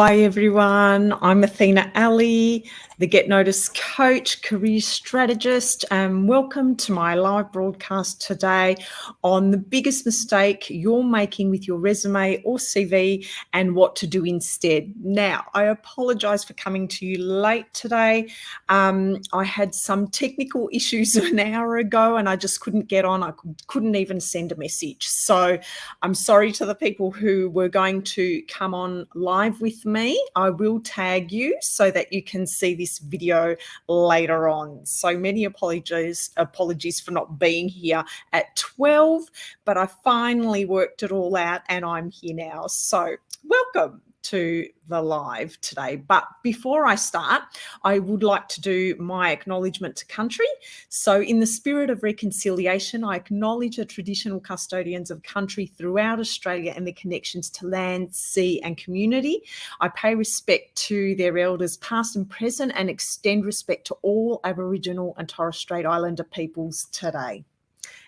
Hi everyone, I'm Athena Ali, the Get Noticed coach, career strategist, and welcome to my live broadcast today on the biggest mistake you're making with your resume or CV and what to do instead. Now, I apologize for coming to you late today. I had some technical issues an hour ago and I just couldn't get on. I couldn't even send a message. So I'm sorry to the people who were going to come on live with me. I will tag you so that you can see this video later on. So many apologies for not being here at 12, but I finally worked it all out and I'm here now. So welcome to the live today. But before I start, I would like to do my acknowledgement to country. So in the spirit of reconciliation, I acknowledge the traditional custodians of country throughout Australia and their connections to land, sea and community. I pay respect to their elders past and present and extend respect to all Aboriginal and Torres Strait Islander peoples today.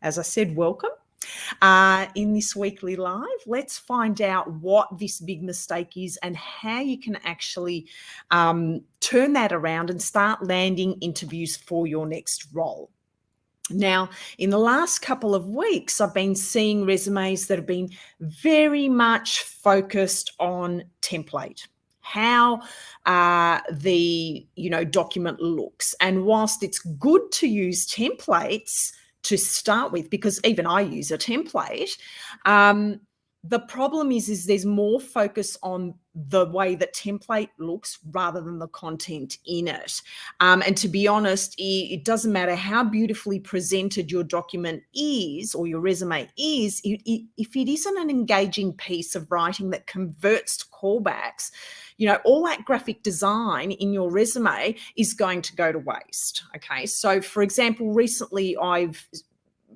As I said, welcome. In this weekly live, let's find out what this big mistake is and how you can actually turn that around and start landing interviews for your next role. Now, in the last couple of weeks, I've been seeing resumes that have been very much focused on template, how the document looks. And whilst it's good to use templates to start with, because even I use a template, the problem is there's more focus on the way that template looks rather than the content in it. And to be honest, it doesn't matter how beautifully presented your document is or your resume is, if it isn't an engaging piece of writing that converts to callbacks, all that graphic design in your resume is going to go to waste. Okay, so for example, recently I've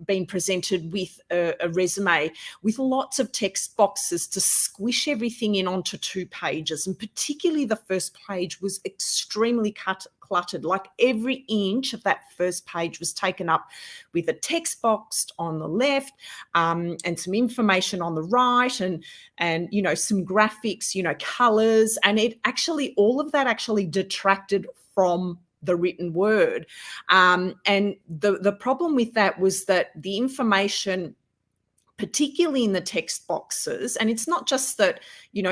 been presented with a resume with lots of text boxes to squish everything in onto 2 pages. And particularly the first page was extremely cluttered. Like every inch of that first page was taken up with a text box on the left and some information on the right and some graphics, colors. And all of that actually detracted from the written word. And the problem with that was that the information, particularly in the text boxes, and it's not just that,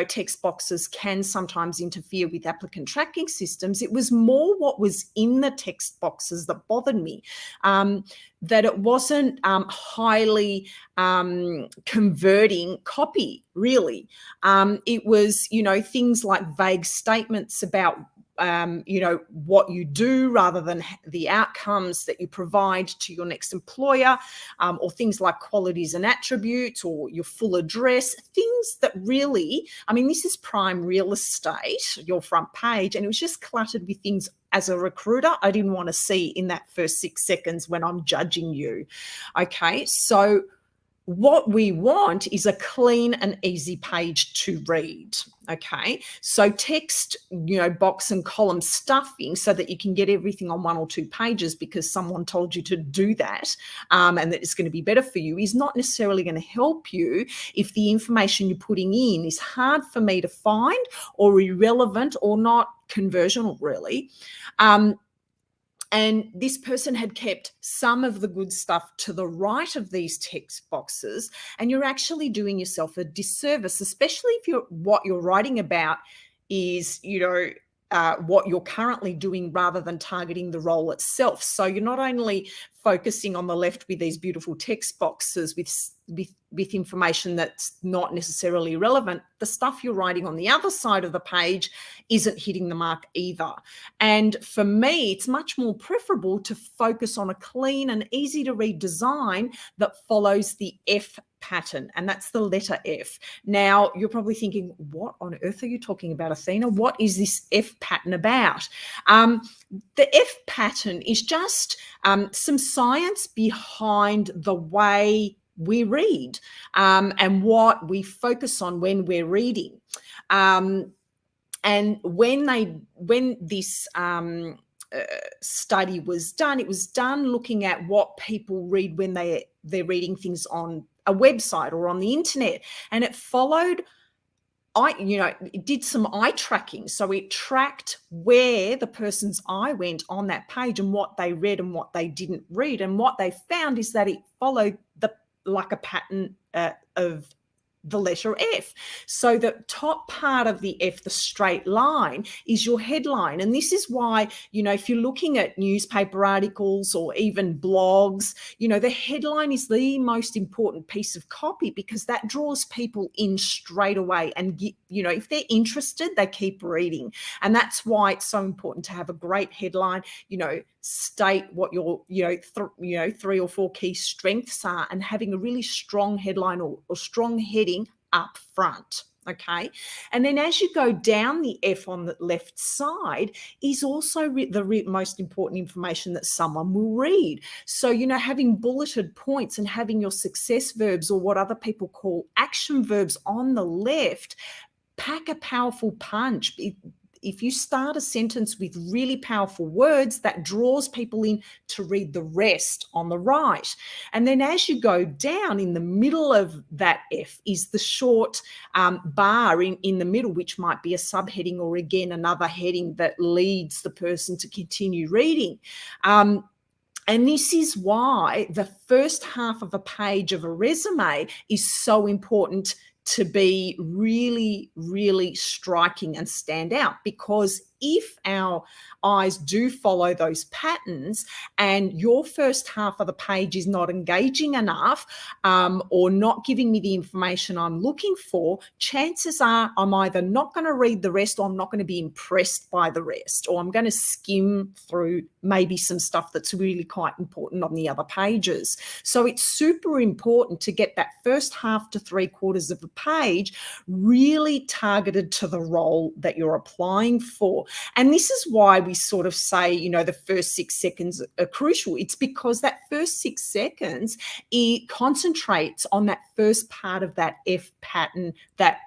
text boxes can sometimes interfere with applicant tracking systems. It was more what was in the text boxes that bothered me, that it wasn't highly converting copy, really. It was, things like vague statements about what you do rather than the outcomes that you provide to your next employer, or things like qualities and attributes or your full address, things that really, this is prime real estate, your front page, and it was just cluttered with things as a recruiter I didn't want to see in that first 6 seconds when I'm judging you. Okay, so what we want is a clean and easy page to read. Okay, so text, box and column stuffing so that you can get everything on 1 or 2 pages because someone told you to do that, and that it's going to be better for you, is not necessarily going to help you if the information you're putting in is hard for me to find or irrelevant or not conversional, really. And this person had kept some of the good stuff to the right of these text boxes, and you're actually doing yourself a disservice, especially if what you're writing about is, what you're currently doing rather than targeting the role itself. So you're not only focusing on the left with these beautiful text boxes with information that's not necessarily relevant, the stuff you're writing on the other side of the page isn't hitting the mark either. And for me, it's much more preferable to focus on a clean and easy to read design that follows the F pattern, and that's the letter F. Now, you're probably thinking, what on earth are you talking about, Athena? What is this F pattern about? The F pattern is just some science behind the way we read and what we focus on when we're reading. And when this study was done, it was done looking at what people read when they're reading things on a website or on the internet, and it followed it did some eye tracking. So it tracked where the person's eye went on that page and what they read and what they didn't read. And what they found is that it followed like a pattern of the letter F. So the top part of the F, the straight line, is your headline. And this is why, if you're looking at newspaper articles or even blogs, the headline is the most important piece of copy, because that draws people in straight away. And, if they're interested, they keep reading. And that's why it's so important to have a great headline, state what your, 3 or 4 key strengths are, and having a really strong headline or strong heading up front. Okay. And then as you go down the F on the left side is also the most important information that someone will read. So, having bulleted points and having your success verbs, or what other people call action verbs, on the left pack a powerful punch. If you start a sentence with really powerful words, that draws people in to read the rest on the right. And then as you go down, in the middle of that F is the short bar in the middle, which might be a subheading, or again, another heading that leads the person to continue reading. And this is why the first half of a page of a resume is so important to be really, really striking and stand out, because if our eyes do follow those patterns and your first half of the page is not engaging enough, or not giving me the information I'm looking for, chances are I'm either not going to read the rest, or I'm not going to be impressed by the rest, or I'm going to skim through maybe some stuff that's really quite important on the other pages. So it's super important to get that first half to 3/4 of the page really targeted to the role that you're applying for. And this is why we sort of say, the first 6 seconds are crucial. It's because that first 6 seconds, it concentrates on that first part of that F pattern that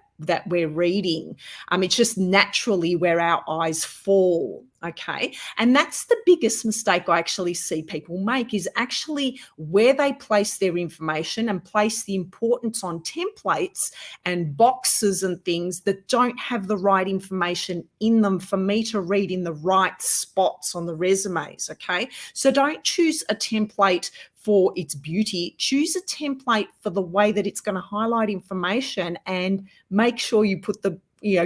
we're reading. It's just naturally where our eyes fall. Okay. And that's the biggest mistake I actually see people make, is actually where they place their information and place the importance on templates and boxes and things that don't have the right information in them for me to read in the right spots on the resumes. Okay. So don't choose a template for its beauty. Choose a template for the way that it's going to highlight information, and make sure you put the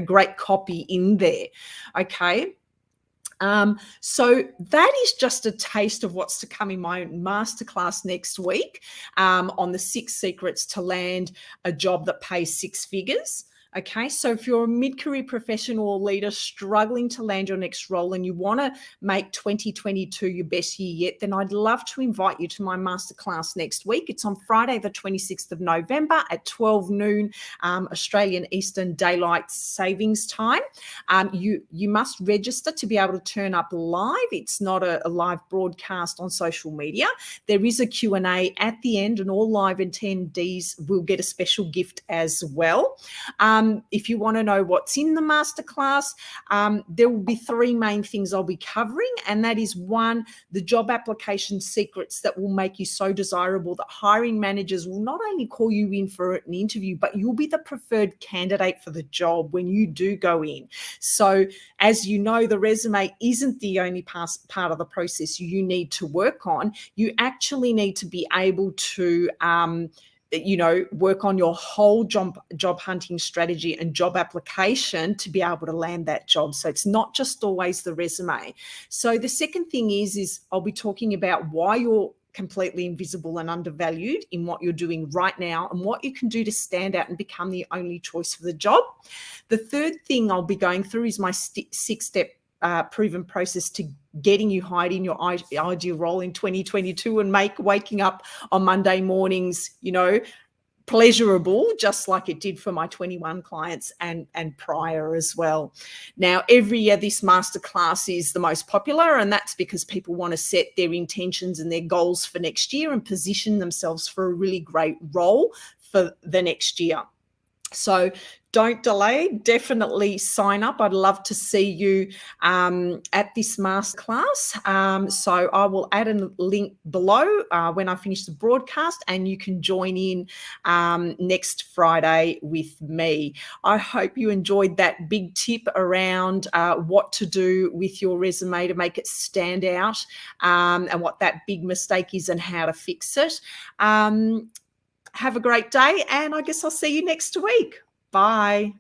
great copy in there. Okay. So that is just a taste of what's to come in my masterclass next week, on the 6 secrets to land a job that pays 6 figures. Okay, so if you're a mid-career professional or leader struggling to land your next role and you want to make 2022 your best year yet, then I'd love to invite you to my masterclass next week. It's on Friday, the 26th of November at 12 noon Australian Eastern Daylight Savings Time. You must register to be able to turn up live. It's not a live broadcast on social media. There is a Q&A at the end, and all live attendees will get a special gift as well. If you want to know what's in the masterclass, there will be 3 main things I'll be covering, and that is 1, the job application secrets that will make you so desirable that hiring managers will not only call you in for an interview, but you'll be the preferred candidate for the job when you do go in. So as you know, the resume isn't the only part of the process you need to work on. You actually need to be able to work on your whole job hunting strategy and job application to be able to land that job. So it's not just always the resume. So the second thing is I'll be talking about why you're completely invisible and undervalued in what you're doing right now, and what you can do to stand out and become the only choice for the job. The third thing I'll be going through is my 6-step proven process to getting you hired in your ideal role in 2022 and make waking up on Monday mornings, pleasurable, just like it did for my 21 clients and prior as well. Now, every year this masterclass is the most popular, and that's because people want to set their intentions and their goals for next year and position themselves for a really great role for the next year. So don't delay. Definitely sign up. I'd love to see you at this masterclass. So I will add a link below when I finish the broadcast, and you can join in next Friday with me. I hope you enjoyed that big tip around what to do with your resume to make it stand out, and what that big mistake is and how to fix it. Have a great day, and I guess I'll see you next week. Bye.